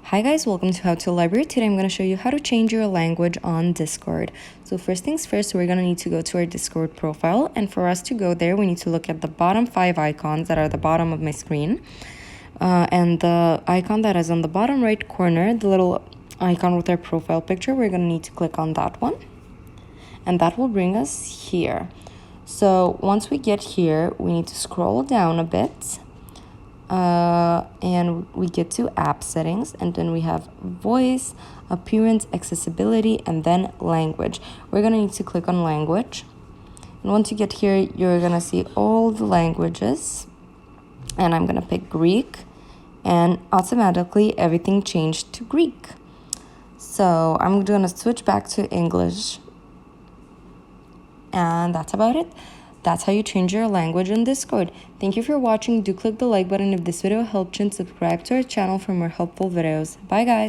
Hi guys, welcome to How to Library. Today I'm going to show you how to change your language on Discord. So first things first, we're going to need to go to our Discord profile, and for us to go there, we need to look at the bottom 5 icons that are the bottom of my screen. And the icon that is on the bottom right corner, the little icon with our profile picture, we're going to need to click on that one. And that will bring us here. So once we get here, we need to scroll down a bit. And we get to app settings, and then we have voice, appearance, accessibility, and then language. We're gonna need to click on language, and once you get here, you're gonna see all the languages, and I'm gonna pick Greek, and automatically everything changed to Greek. So I'm gonna switch back to English, and that's about it. That's how you change your language in Discord. Thank you for watching. Do click the like button if this video helped you, and subscribe to our channel for more helpful videos. Bye guys!